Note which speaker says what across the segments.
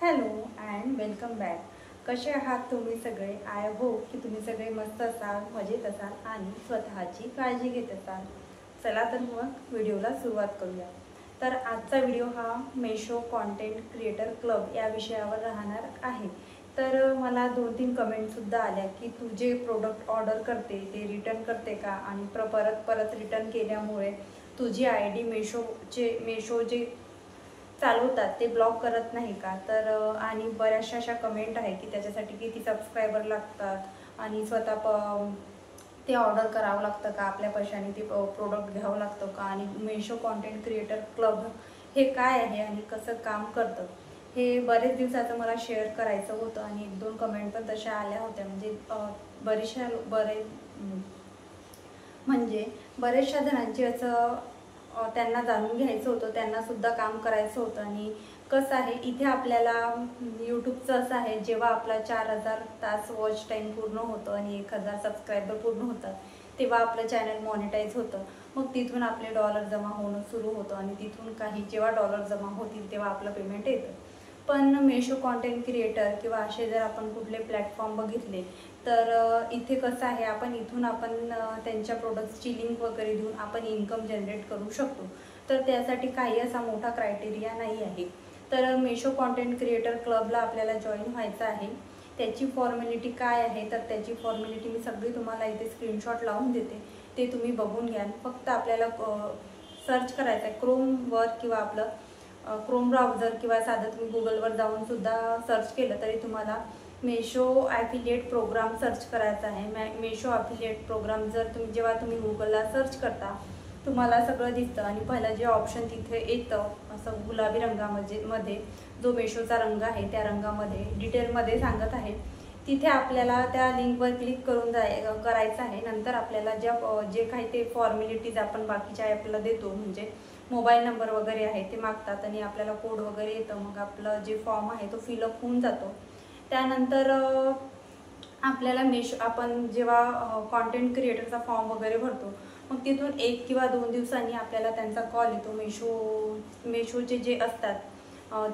Speaker 1: Hello and welcome back. कसे आहात तुम्ही सगळे? आय होप की तुम्ही सगळे मस्त असाल, मजेत असाल आणि स्वतःची काळजी घेत असाल. चला तर मग व्हिडिओला सुरुवात करूया. तर आजचा व्हिडिओ हा मेशो कॉन्टेंट क्रिएटर क्लब या विषयावर राहणार आहे. तर मला 2-3 कमेंटसुद्धा आल्या की तू जे प्रोडक्ट ऑर्डर करते ते रिटर्न करते का, आणि परत परत रिटर्न केल्यामुळे तुझी आय डी मेशो जे चालवतात ते ब्लॉक करत नाही का? तर आणि बऱ्याचशा अशा कमेंट आहे की त्याच्यासाठी किती सबस्क्रायबर लागतात आणि ते ऑर्डर करावं लागतं का, आपल्या पैशाने ते प्रोडक्ट घ्यावं लागतं का, आणि मेशो कॉन्टेंट क्रिएटर क्लब हे काय आहे आणि कसं काम करतं हे बरेच दिवसाचं मला शेअर करायचं होतं. आणि 1-2 कमेंट पण तशा आल्या होत्या. बरेचशा जणांची असं त्यांना जाणून घ्यायचं होतं, त्यांनासुद्धा काम करायचं होतं. आणि कसं आहे, इथे आपल्याला यूट्यूबचं असं आहे, जेव्हा आपला 4000 तास वॉच टाईम पूर्ण होतं आणि 1000 सबस्क्रायबर पूर्ण होतात तेव्हा आपलं चॅनल मॉनिटाईज होतं. मग तिथून आपले डॉलर जमा होणं सुरू होतं आणि तिथून काही जेव्हा डॉलर जमा होतील तेव्हा आपलं पेमेंट येतं. पण मेशो कॉन्टेंट क्रिएटर किंवा असे जर आपण कुठले प्लॅटफॉर्म बघितले तर इथे कसं आहे, आपण त्यांच्या प्रोडक्ट्सची लिंक वगैरे देऊन आपण इन्कम जनरेट करू शकतो. तर त्यासाठी काही असा मोठा क्रायटेरिया नाही आहे. तर मेशो कॉन्टेंट क्रिएटर क्लबला आपल्याला जॉईन व्हायचं आहे. त्याची फॉर्मॅलिटी काय आहे, तर त्याची फॉर्मॅलिटी मी सगळी तुम्हाला इथे स्क्रीनशॉट लावून देते, ते तुम्ही बघून घ्या. फक्त आपल्याला सर्च करायचं आहे क्रोमवर, किंवा आपलं क्रोम ब्राउझर, किंवा साधं तुम्ही गुगलवर जाऊन सुद्धा सर्च केलं तरी तुम्हाला मेशो ॲफिलिएट प्रोग्राम सर्च करायचा आहे. मेशो ॲफिलिएट प्रोग्राम जेव्हा तुम्ही गुगलला सर्च करता तुम्हाला सगळं दिसतं. आणि पहिलं जे ऑप्शन तिथे येतं असं गुलाबी रंगामध्ये जो मेशोचा रंग आहे त्या रंगामध्ये डिटेलमध्ये सांगत आहे, तिथे आपल्याला त्या लिंकवर क्लिक करून करायचं आहे. नंतर आपल्याला जे काही ते फॉर्मॅलिटीज आपण बाकीच्या ॲपला देतो, म्हणजे मोबाईल नंबर वगैरे आहे ते मागतात आणि आपल्याला कोड वगैरे येतं. मग आपलं जे फॉर्म आहे तो फिलअप होऊन जातो. त्यानंतर आपल्याला आपण जेव्हा कॉन्टेंट क्रिएटरचा फॉर्म वगैरे भरतो मग तिथून 1 किंवा 2 दिवसांनी आपल्याला त्यांचा कॉल येतो. मेशोचे जे असतात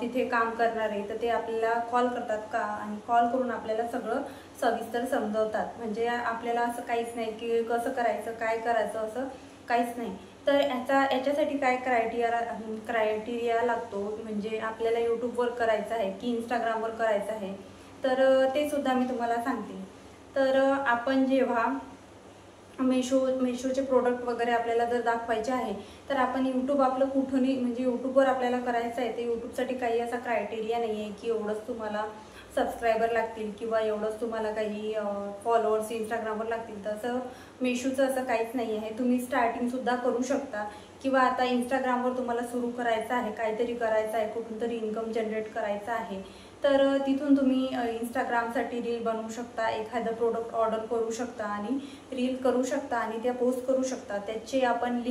Speaker 1: तिथे काम करणारे, तर ते आपल्याला कॉल करतात का, आणि कॉल करून आपल्याला सगळं सविस्तर समजवतात. म्हणजे आपल्याला असं काहीच नाही की कसं करायचं, काय करायचं, असं काहीच नाही. तर याच्यासाठी काय क्रायटेरिया लागतो, म्हणजे आपल्याला यूट्यूबवर करायचं आहे की इंस्टाग्रामवर करायचं आहे, तर ते सुद्धा मी तुम्हाला सांगते. तर आपण जेव्हा मेशोचे प्रोडक्ट वगैरे आपल्याला जर दाखवायचे आहे तर आपण यूट्यूब आपलं कुठूनही, म्हणजे यूट्यूबवर आपल्याला करायचं आहे, ते यूट्यूबसाठी काही असा क्रायटेरिया नाही आहे की एवढंच तुम्हाला सबस्क्रायबर लागतील किंवा एवढंच तुम्हाला काही फॉलोअर्स इंस्टाग्रामवर लागतील. तसं मेशोचं असं काहीच नाही आहे. तुम्ही स्टार्टिंगसुद्धा करू शकता, किंवा आता इंस्टाग्रामवर तुम्हाला सुरू करायचं आहे, काहीतरी करायचं आहे, कुठून तरी इन्कम जनरेट करायचं आहे, तर तिथून तुम्ही इंस्टाग्रामसाठी रील बनवू शकता, एखादं प्रोडक्ट ऑर्डर करू शकता आणि रील करू शकता आणि त्या पोस्ट करू शकता. त्याची आपण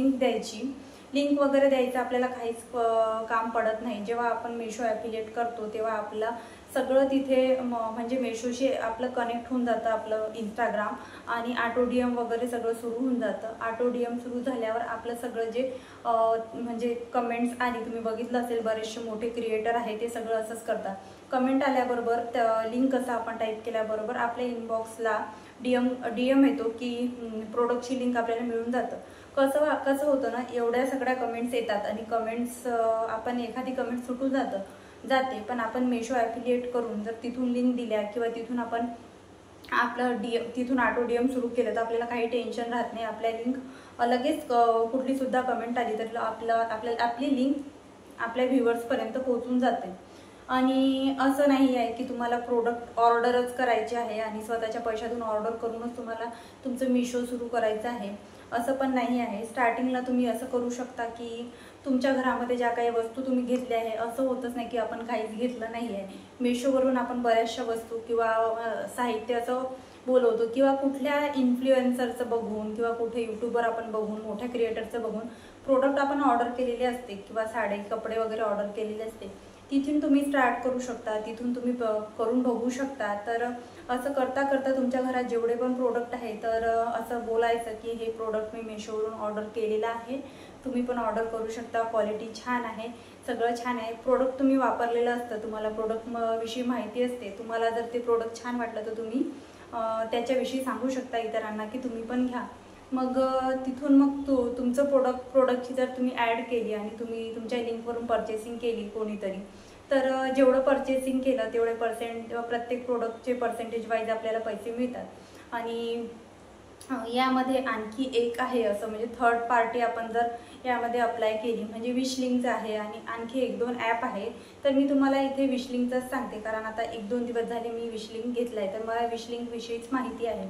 Speaker 1: लिंक वगैरे द्यायचं आपल्याला काहीच काम पडत नाही. जेव्हा आपण मेशो ॲफिलिएट करतो तेव्हा आपलं सगळं तिथे म्हणजे मेशोशी आपलं कनेक्ट होऊन जातं, आपलं इंस्टाग्राम, आणि ऑटो DM वगैरे सगळं सुरू होऊन जातं. ऑटो DM सुरू झाल्यावर आपलं सगळं जे म्हणजे कमेंट्स आली, तुम्ही बघितलं असेल बरेचसे मोठे क्रिएटर आहे ते सगळं असंच करतात. कमेंट आल्याबरोबर लिंक कसं आपण टाईप केल्याबरोबर आपल्या इनबॉक्सला DM येतो की प्रोडक्टची लिंक आपल्याला मिळून जातं. कसं होतं ना, एवढ्या सगळ्या कमेंट्स येतात आणि आपण एखादी कमेंट सुटून जाते, पण आपण मेशो ॲफिलिएट करून जर तिथून लिंक दिल्या किंवा तिथून आपण तिथून ऑटो DM सुरू केलं तर आपल्याला काही टेन्शन राहत नाही. आपल्या लिंक लगेच कुठली सुद्धा कमेंट आली तर आपली लिंक आपल्या व्ह्युअर्सपर्यंत पोहोचून जाते. आणि असं नाही आहे की तुम्हाला प्रोडक्ट ऑर्डरच करायचे आहे आणि स्वतःच्या पैशातून ऑर्डर करूनच तुम्हाला तुमचं मेशो सुरू करायचं आहे, असं पण नाही आहे. स्टार्टिंगला तुम्ही असं करू शकता की तुमच्या घरामध्ये ज्या काही वस्तू तुम्ही घेतल्या आहे, असं होतच नाही की आपण काहीच घेतलं नाही आहे. मेशोवरून आपण बऱ्याचशा वस्तू किंवा साहित्य असं बोलवतो, किंवा कुठल्या इन्फ्लुएन्सरचं बघून किंवा कुठे यूट्यूबवर आपण बघून, मोठ्या क्रिएटरचं बघून प्रोडक्ट आपण ऑर्डर केलेले असते, किंवा साडी कपडे वगैरे ऑर्डर केलेले असते. तिथून तुम्ही स्टार्ट करू शकता, तिथून तुम्ही करून बघू शकता. तर असं करता करता तुमच्या घरात जेवढे पण प्रोडक्ट आहे तर असं बोलायचं की हे प्रोडक्ट मी मेशोवरून ऑर्डर केलेलं आहे, तुम्ही पण ऑर्डर करू शकता। क्वालिटी छान आहे, सगळं छान आहे। प्रोडक्ट तुम्ही वापरलेलं असतं, तुम्हाला प्रोडक्ट विषयी माहिती असते। तुम्हाला जर ते प्रोडक्ट छान वाटलं तर तुम्ही त्याच्याविषयी सांगू शकता इतरांना की तुम्ही पण घ्या। मग तिथून मग तुमचं प्रोडक्टची जर तुम्ही ॲड केली आणि तुम्ही तुमच्या लिंकवरून परचेसिंग केली कोणीतरी, तर जेवढं परचेसिंग केलं तेवढे प्रत्येक प्रोडक्टचे पर्सेंटेज वाईज आपल्याला पैसे मिळतात। आणि यामध्ये आणखी एक आहे असं, म्हणजे थर्ड पार्टी आपण जर यामध्ये अप्लाय केली म्हणजे विशलिंकचं आहे आणि आणखी 1-2 ॲप आहे। तर मी तुम्हाला इथे विशलिंकचंच सांगते, कारण आता 1-2 दिवस झाले मी विशलिंक घेतलं आहे, तर मला विशलिंक विषयीच माहिती आहे।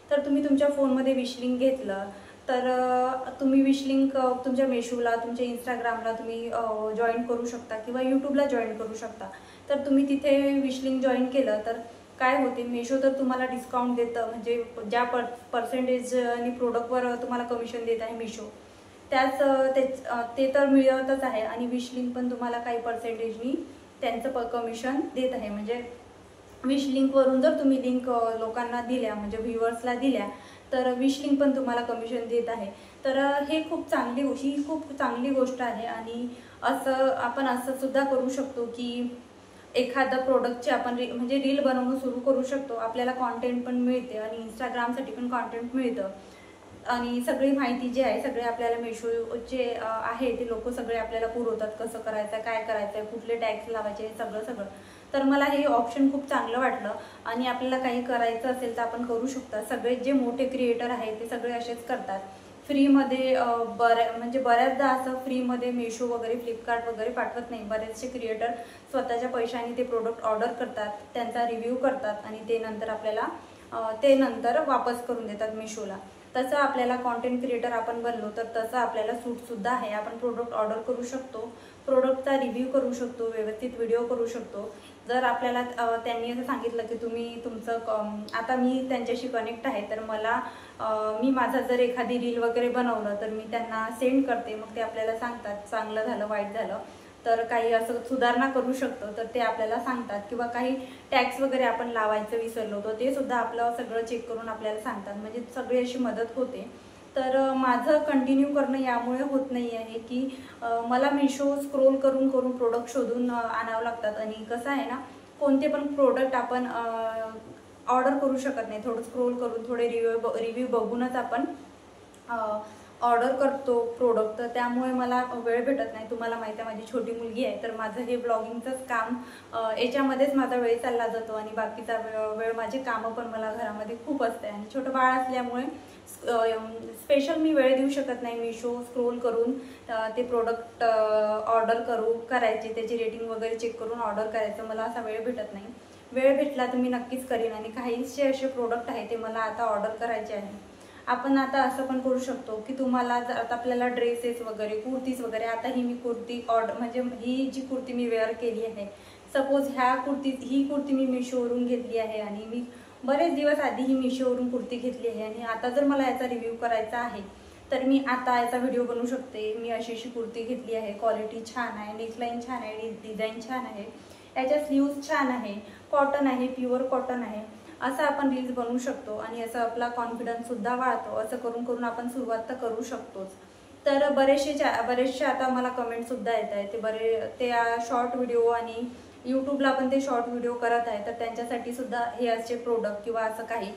Speaker 1: तर तुम्ही तुमच्या फोनमध्ये विशलिंक घेतलं तर तुम्ही विशलिंक तुमच्या मेशोला, तुमच्या इंस्टाग्रामला तुम्ही जॉईन करू शकता किंवा यूट्यूबला जॉईन करू शकता। तर तुम्ही तिथे विशलिंक जॉईन केलं तर काय होते, मेशो तर तुम्हाला डिस्काउंट देतं, म्हणजे ज्या पर्सेंटेजनी प्रोडक्टवर तुम्हाला कमिशन देत आहे मेशो, ते तर मिळतच आहे। आणि विशलिंक पण तुम्हाला काही पर्सेंटेजनी त्यांचं कमिशन देत आहे। म्हणजे विशलिंकवरून जर तुम्ही लिंक लोकांना दिल्या, म्हणजे व्ह्युअर्सला दिल्या, तर विशलिंक पण तुम्हाला कमिशन देत आहे। तर ही खूप चांगली गोष्ट आहे। आणि आपण असं सुद्धा करू शकतो की एखादा प्रोडक्टचे आपण म्हणजे रील बनवणं सुरू करू शकतो। आपल्याला कॉन्टेंट पण मिळते आणि इंस्टाग्रामसाठी पण कॉन्टेंट मिळतं आणि सगळी माहिती जी आहे सगळे आपल्याला मेशोचे आहे ते लोक सगळे आपल्याला पुरवतात, कसं करायचं, काय करायचं, कुठले टॅग्स लावायचे, सगळं। तर मला हे ऑप्शन खूप चांगलं वाटलं। आणि आपल्याला काही करायचं असेल तर आपण करू शकतो। सगळे जे मोठे क्रिएटर आहेत ते सगळे असेच करतात, फ्रीमध्ये म्हणजे बऱ्याचदा असं फ्रीमध्ये मेशो वगैरे, फ्लिपकार्ट वगैरे पाठवत नाही। बरेचसे क्रिएटर स्वतःच्या पैशाने ते प्रोडक्ट ऑर्डर करतात, त्यांचा रिव्ह्यू करतात आणि ते नंतर आपल्याला वापस करून देतात मेशोला। तसं आपल्याला कॉन्टेंट क्रिएटर आपण बनलो तर तसं आपल्याला सूटसुद्धा आहे। आपण प्रोडक्ट ऑर्डर करू शकतो, प्रोडक्टचा रिव्ह्यू करू शकतो, व्यवस्थित व्हिडिओ करू शकतो। जर आपल्याला त्यांनी असं सांगितलं की तुम्ही आता मी त्यांच्याशी कनेक्ट आहे, तर मी माझा जर एखादी रील वगैरे बनवलं तर मी त्यांना सेंड करते, मग ते आपल्याला सांगतात चांगलं झालं, वाईट झालं, तर काही असं सुधारणा करू शकतो तर ते आपल्याला सांगतात। किंवा काही टॅक्स वगैरे आपण लावायचं विसरलो तर ते सुद्धा आपलं सगळं चेक करून आपल्याला सांगतात, म्हणजे सगळी अशी मदत होते। तर माझं कंटिन्यू करणं यामुळे होत नाही आहे की मला मेशो स्क्रोल करून प्रोडक्ट शोधून आणावं लागतात। आणि कसं आहे ना, कोणते पण प्रोडक्ट आपण ऑर्डर करू शकत नाही, थोडं स्क्रोल करून थोडे रिव्ह्यू बघूनच आपण ऑर्डर करतो प्रोडक्ट। तर त्यामुळे मला वेळ भेटत नाही। तुम्हाला माहिती आहे माझी छोटी मुलगी आहे, तर माझं हे ब्लॉगिंगचंच काम याच्यामध्येच माझा वेळ चालला जातो आणि बाकीचा वेळ माझे कामं पण मला घरामध्ये खूप असते आणि छोटं बाळ असल्यामुळे स्पेशल मी वेळ देऊ शकत नाही मेशो स्क्रोल करून ते प्रोडक्ट ऑर्डर करायचे, त्याची रेटिंग वगैरे चेक करून ऑर्डर करायचं, मला असा वेळ भेटत नाही। वेळ भेटला तर मी नक्कीच करीन। आणि काहीसे असे प्रोडक्ट आहे ते मला आता ऑर्डर करायचे आहे। आपण आता असं पण करू शकतो की तुम्हाला जर आता आपल्याला ड्रेसेस वगैरे, कुर्तीज वगैरे, आता ही मी कुर्ती म्हणजे ही जी कुर्ती मी वेअर केली आहे, सपोज ही कुर्ती मी मेशोवरून घेतली आहे आणि मी बरेच दिवस आधी ही मेशोवरून कुर्ती घेतली आहे आणि आता जर मला याचा रिव्ह्यू करायचा आहे तर मी आता याचा व्हिडिओ बनवू शकते। मी अशी कुर्ती घेतली आहे, क्वालिटी छान आहे, नेकलाईन छान आहे, डिझाईन छान आहे, याच्या स्लीव्ज छान आहे, कॉटन आहे, प्युअर कॉटन आहे, असं आपण रील्स बनवू शकतो आणि असं आपला कॉन्फिडन्स सुद्धा वाढतो। असं करून आपण सुरुवात तर करू शकतोच। तर बरेचसे आता मला कमेंट सुद्धा येत आहे, ते शॉर्ट व्हिडिओ आणि यूट्यूबला पण ते शॉर्ट व्हिडिओ करत आहे, तर त्यांच्यासाठी सुद्धा हे असे प्रोडक्ट किंवा असं काही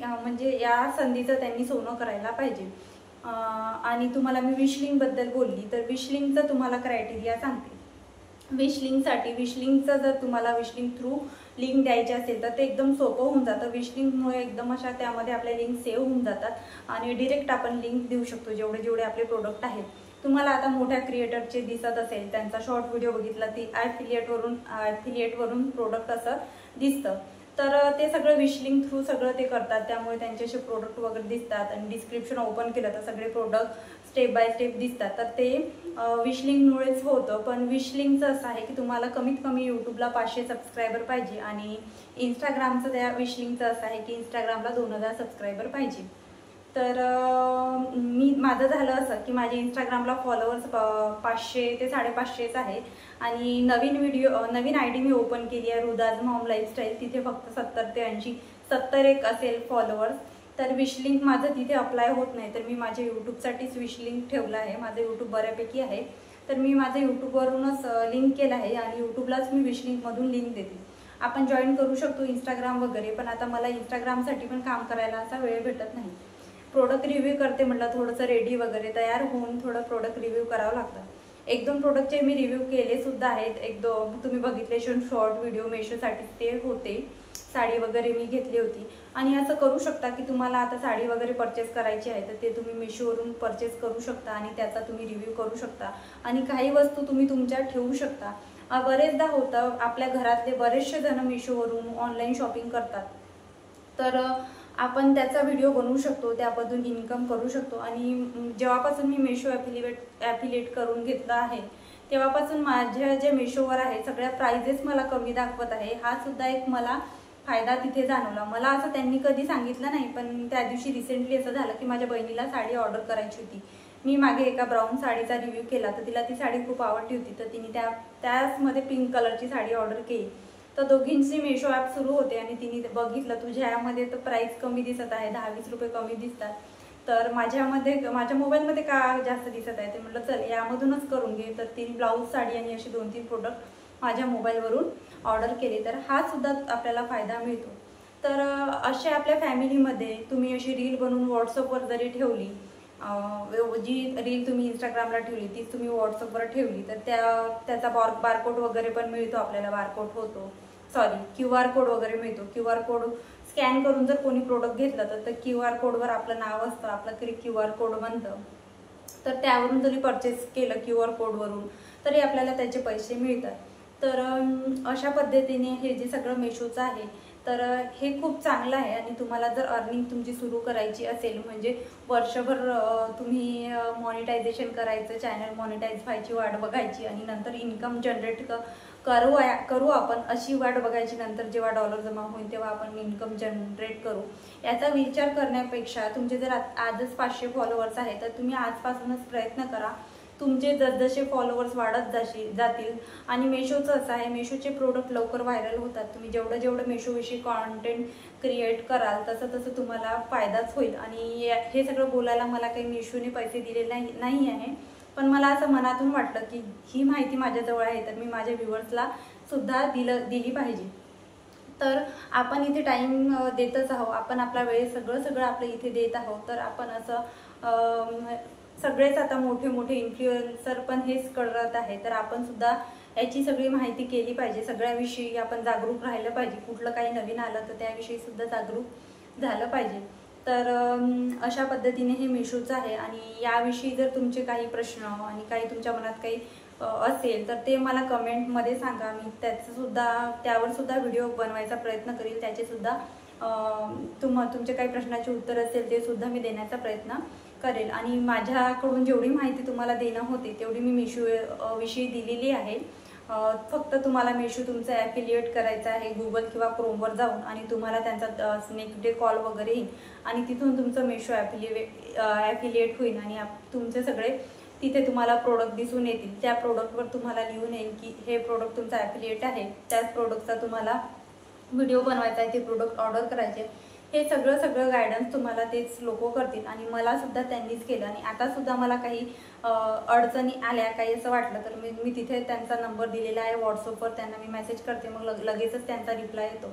Speaker 1: म्हणजे या संधीचं त्यांनी सोनं करायला पाहिजे। आणि तुम्हाला मी विशलिंकबद्दल बोलली, तर विशलिंकचं तुम्हाला क्रायटेरिया सांगते। विशलिंकचं जर तुम्हाला विशलिंक थ्रू लिंक द्यायची असेल तर ते एकदम सोपं होऊन जातं। विशलिंकमुळे एकदम अशा त्यामध्ये आपल्या लिंक सेव्ह होऊन जातात आणि डिरेक्ट आपण लिंक देऊ शकतो जेवढे आपले प्रोडक्ट आहेत। तुम्हाला आता मोठ्या क्रिएटरचे दिसत असेल, त्यांचा शॉर्ट व्हिडिओ बघितला ती ॲफिलिएटवरून प्रोडक्ट असं दिसतं, तर ते सगळं विशलिंक थ्रू सगळं ते करतात, त्यामुळे त्यांच्याशी प्रोडक्ट वगैरे दिसतात आणि डिस्क्रिप्शन ओपन केलं तर सगळे प्रोडक्ट स्टेप बाय स्टेप दिसतात, तर ते विशलिंकमुळेच होतं। पण विशलिंकचं असं आहे की तुम्हाला कमीत कमी यूट्यूबला 500 सबस्क्रायबर पाहिजे आणि इंस्टाग्रामचं त्या विशलिंकचं असं आहे की इंस्टाग्रामला 2000 सबस्क्रायबर पाहिजे। तर माझं झालं असं की माझे इंस्टाग्रामला फॉलोअर्स 500 ते 550 आहे आणि नवीन आयडी मी ओपन केली आहे, रुदाज मॉम लाईफस्टाईल, तिथे फक्त 70 ते 80 एक असेल फॉलोअर्स। तर विश लिंक माझं तिथे अप्लाय होत नाही, तर मी माझ्या यूट्यूबसाठीच विश लिंक ठेवलं आहे. माझं यूट्यूब बऱ्यापैकी आहे, तर मी माझं यूट्यूबवरूनच लिंक केलं आहे आणि यूट्यूबलाच मी विश लिंकमधून लिंक देते. आपण जॉईन करू शकतो इंस्टाग्राम वगैरे, पण आता मला इंस्टाग्रामसाठी पण काम करायला असा वेळ भेटत नाही. प्रोडक्ट रिव्ह्यू करते म्हटलं, थोडंसं रेडी वगैरे तयार होऊन थोडं प्रोडक्ट रिव्ह्यू करावं लागतं. 1-2 प्रोडक्टचे मी रिव्ह्यू केले सुद्धा आहेत. 1-2 तुम्ही बघितले शॉर्ट व्हिडिओ मेशोसाठी ते होते. साडी वगैरे मी घेतली होती. आणि असं करू शकता की तुम्हाला आता साडी वगैरे परचेस करायची आहे तर ते तुम्ही मेशोवरून परचेस करू शकता आणि त्याचा तुम्ही रिव्ह्यू करू शकता आणि काही वस्तू तुम्ही तुमच्या ठेवू शकता. बरेचदा होतं आपल्या घरातले बरेचसे जण मेशोवरून ऑनलाईन शॉपिंग करतात, तर आपण त्याचा व्हिडिओ बनवू शकतो, त्यामधून इन्कम करू शकतो. आणि जेव्हापासून मी मेशो ॲफिलिएट करून घेतलं आहे तेव्हापासून माझ्या जे मेशोवर आहे सगळ्या प्राइजेस मला कमी दाखवत आहे. हा सुद्धा एक मला फायदा तिथे जाणवला. मला असं त्यांनी कधी सांगितलं नाही, पण त्या दिवशी रिसेंटली असं झालं की माझ्या बहिणीला साडी ऑर्डर करायची होती. मी मागे एका ब्राऊन साडीचा रिव्ह्यू केला, तर तिला ती साडी खूप आवडली होती, तर तिने त्याचमध्ये पिंक कलरची साडी ऑर्डर केली. तर दोघींची मेशो ॲप सुरू होते आणि तिने बघितलं तुझ्या ह्यामध्ये तर प्राईस कमी दिसत आहे, 10-20 रुपये कमी दिसतात, तर माझ्या मोबाईलमध्ये का जास्त दिसत आहे. ते म्हटलं चल यामधूनच करून घे. तर तिने ब्लाऊज साडी आणि असे 2-3 प्रोडक्ट माझ्या मोबाईलवरून ऑर्डर केले. तर हा सुद्धा आपल्याला फायदा मिळतो. तर असे आपल्या फॅमिलीमध्ये तुम्ही अशी रील बनवून व्हॉट्सअपवर जरी ठेवली, जी रील तुम्ही इंस्टाग्रामला ठेवली तीच तुम्ही व्हॉट्सअपवर ठेवली, तर त्याचा बारकोड वगैरे पण मिळतो आपल्याला. बारकोड होतो, QR कोड वगैरे मिळतो. QR कोड स्कॅन करून जर कोणी प्रोडक्ट घेतलं तर QR कोडवर आपलं नाव असतं, आपलं QR कोड बनतं. तर त्यावरून जरी परचेस केलं QR कोडवरून तरी आपल्याला त्याचे पैसे मिळतात. तर अशा पद्धतीने हे जे सगळं मेशोचं आहे तर हे खूप चांगलं आहे. आणि तुम्हाला जर अर्निंग तुमची सुरू करायची असेल, म्हणजे वर्षभर तुम्ही मॉनिटायझेशन करायचं, चॅनल मॉनिटाईज व्हायची वाट बघायची आणि नंतर इन्कम जनरेट करू आपण अशी वाट बघायची, नंतर जेव्हा डॉलर जमा होईल तेव्हा आपण इन्कम जनरेट करू याचा विचार करण्यापेक्षा तुमचे जर आजच 500 फॉलोअर्स आहे तर तुम्ही आजपासूनच प्रयत्न करा. तुमचे जसजसे फॉलोअर्स वाढत जातील आणि मेशोचं असं आहे, मेशोचे प्रोडक्ट लवकर व्हायरल होतात. तुम्ही जेवढं मेशोविषयी कॉन्टेंट क्रिएट कराल तसं तुम्हाला फायदाच होईल. आणि हे सगळं बोलायला मला काही मेशोने पैसे दिलेले नाही आहे, पण मला असं मनातून वाटलं की ही माहिती माझ्याजवळ आहे तर मी माझ्या व्ह्युअर्सला सुद्धा दिली पाहिजे. तर आपण इथे टाईम देतच आहोत, आपण आपला वेळ सगळं आपलं इथे देत आहोत. तर आपण असं सगळेच आता मोठे इन्फ्लुएन्सर पण हेच करत आहे, तर आपण सुद्धा याची सगळी माहिती केली पाहिजे. सगळ्याविषयी आपण जागरूक राहिलं पाहिजे. कुठलं काही नवीन आलं तर त्याविषयी सुद्धा जागरूक झालं पाहिजे. तर अशा पद्धतीने हे मेशोचं आहे. आणि याविषयी जर तुमचे काही प्रश्न आणि काही तुमच्या मनात काही असेल तर ते मला कमेंटमध्ये सांगा. मी त्यावर सुद्धा व्हिडिओ बनवायचा प्रयत्न करेल. त्याचे सुद्धा तुमचे काही प्रश्नाचे उत्तर असेल ते सुद्धा मी देण्याचा प्रयत्न करेल. आणि माझ्याकडून जेवढी माहिती तुम्हाला देणं होते तेवढी मी मेशो विषयी दिलेली आहे. फक्त तुम्हाला मेशो तुमचं ॲफिलिएट करायचं आहे गुगल किंवा क्रोमवर जाऊन, आणि तुम्हाला त्यांचा नेक्स्ट डे कॉल वगैरे येईल आणि तिथून तुमचं मेशो ॲफिलिएट होईल आणि तुमचे सगळे तिथे तुम्हाला प्रोडक्ट दिसून येतील. त्या प्रोडक्टवर तुम्हाला लिहून येईल की हे प्रोडक्ट तुमचं ॲफिलिएट आहे, त्याच प्रोडक्टचा तुम्हाला व्हिडिओ बनवायचा आहे, ते प्रोडक्ट ऑर्डर करायचे. हे सगळं गायडन्स तुम्हाला तेच लोक करतील आणि मला सुद्धा त्यांनीच केलं. आणि आता सुद्धा मला काही अडचणी आल्या, काही असं वाटलं तर मी तिथे त्यांचा नंबर दिलेला आहे व्हॉट्सअपवर, त्यांना मी मेसेज करते, मग लगेचच त्यांचा रिप्लाय येतो.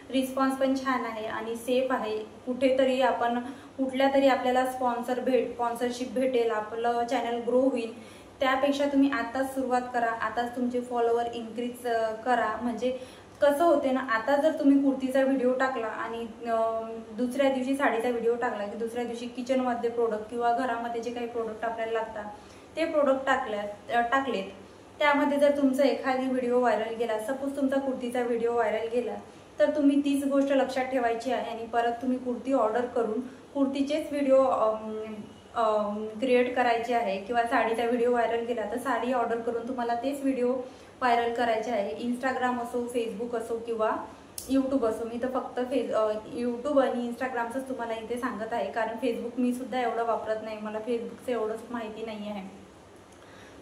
Speaker 1: रिस्पॉन्स पण छान आहे आणि सेफ आहे. कुठेतरी आपण कुठल्या तरी आपल्याला स्पॉन्सरशिप भेटेल, आपलं चॅनल ग्रो होईल, त्यापेक्षा तुम्ही आताच सुरुवात करा, आताच तुमचे फॉलोवर इन्क्रीज करा. म्हणजे कसं होते ना, आता जर तुम्ही कुर्तीचा व्हिडिओ टाकला आणि दुसऱ्या दिवशी साडीचा व्हिडिओ टाकला की दुसऱ्या दिवशी किचनमध्ये प्रोडक्ट किंवा घरामध्ये जे काही प्रोडक्ट आपल्याला लागतात ते प्रोडक्ट टाकलेत, त्यामध्ये जर तुमचा एखादी व्हिडिओ व्हायरल गेला, सपोज तुमचा कुर्तीचा व्हिडिओ व्हायरल गेला, तर तुम्ही तीच गोष्ट लक्षात ठेवायची आहे आणि परत तुम्ही कुर्ती ऑर्डर करून कुर्तीचेच व्हिडिओ क्रिएट करायचे आहे. किंवा साडीचा व्हिडिओ व्हायरल गेला तर साडी ऑर्डर करून तुम्हाला तेच व्हिडिओ व्हायरल करायचे आहे. इंस्टाग्राम असो, फेसबुक असो किंवा यूट्यूब असो. मी तर फक्त यूट्यूब आणि इंस्टाग्रामचंच तुम्हाला इथे सांगत आहे, कारण फेसबुक मी सुद्धा एवढं वापरत नाही, मला फेसबुकचं एवढंच माहिती नाही आहे.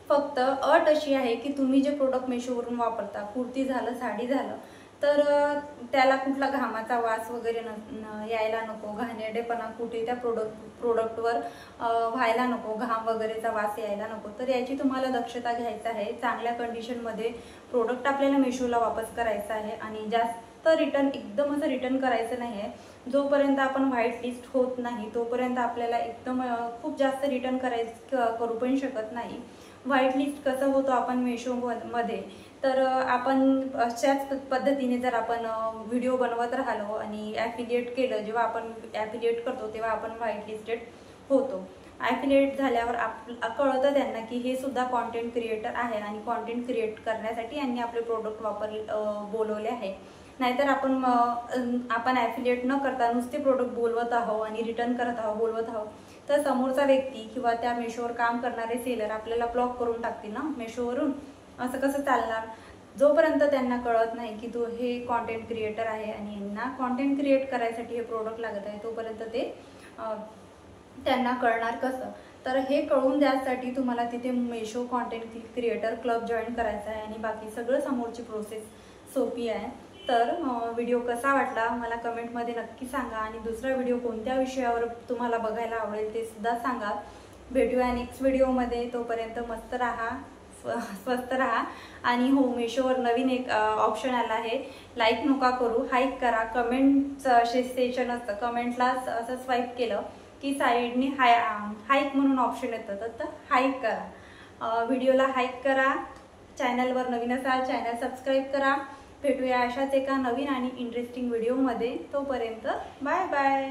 Speaker 1: फक्त अट अशी आहे की तुम्ही जे प्रोडक्ट मेशोवरून वापरता, कुर्ती झालं, साडी झालं, तर त्याला कुठला घामाचा वास वगैरे यायला नको, घाणेरडेपणा कुठे त्या प्रोडक्टवर व्हायला नको, घाम वगैरेचा वास यायला नको. तर याची तुम्हाला दक्षता घ्यायचं आहे. चांगल्या कंडिशनमध्ये प्रोडक्ट आपल्याला मेशोला वापस करायचं आहे आणि जास्त रिटर्न एकदम असं रिटर्न करायचं नाही आहे. जोपर्यंत आपण व्हाईट लिस्ट होत नाही तोपर्यंत आपल्याला एकदम खूप जास्त रिटर्न करू पण शकत नाही. व्हाईट लिस्ट कसं होतं आपण मेशोमध्ये, तर आपण अशाच पद्धतीने जर आपण व्हिडिओ बनवत राहिलो आणि ॲफिलिएट केलं, जेव्हा आपण ॲफिलिएट करतो तेव्हा आपण व्हाईट लिस्टेड होतो. ॲफिलिएट झाल्यावर कळतं त्यांना की हे सुद्धा कॉन्टेंट क्रिएटर आहे आणि कॉन्टेंट क्रिएट करण्यासाठी यांनी आपले प्रोडक्ट बोलवले आहे. नाहीतर आपण ॲफिलिएट न करता नुसते प्रोडक्ट बोलवत आहोत आणि रिटर्न करत आहोत, बोलवत आहोत, तर समोरचा व्यक्ती किंवा त्या मेशोवर काम करणारे सेलर आपल्याला ब्लॉक करून टाकतील ना मेशोवरून. असं कसं चालणार? जोपर्यंत त्यांना कळत नाही की तो हे कॉन्टेंट क्रिएटर आहे आणि यांना कॉन्टेंट क्रिएट करायसाठी हे प्रोडक्ट लागत आहे, तोपर्यंत ते त्यांना कळणार कसं? तर हे कळून द्यासाठी तुम्हाला तिथे Meesho content creator club join करायचा आहे आणि बाकी सगळं समोरची प्रोसेस सोपी आहे. तर व्हिडिओ कसा वाटला मला कमेंटमध्ये नक्की सांगा आणि दुसरा व्हिडिओ कोणत्या विषयावर तुम्हाला बघायला आवडेल ते सुद्धा सांगा. भेटूया नेक्स्ट व्हिडिओमध्ये. तोपर्यंत मस्त राहा, स्वस्त राहा. आणि हो, मेशोवर नवीन एक ऑप्शन आला आहे, लाईक नका करू, हाईक करा. कमेंटचं सेशन असतं, कमेंटला असं स्वाईप केलं की साईडने हाईक म्हणून ऑप्शन येतं, तर हाईक करा. व्हिडिओला हाईक करा. चॅनलवर नवीन असाल चॅनल सबस्क्राईब करा. भेटूया अशाच एका नवीन आणि इंटरेस्टिंग व्हिडिओमध्ये. तोपर्यंत बाय बाय.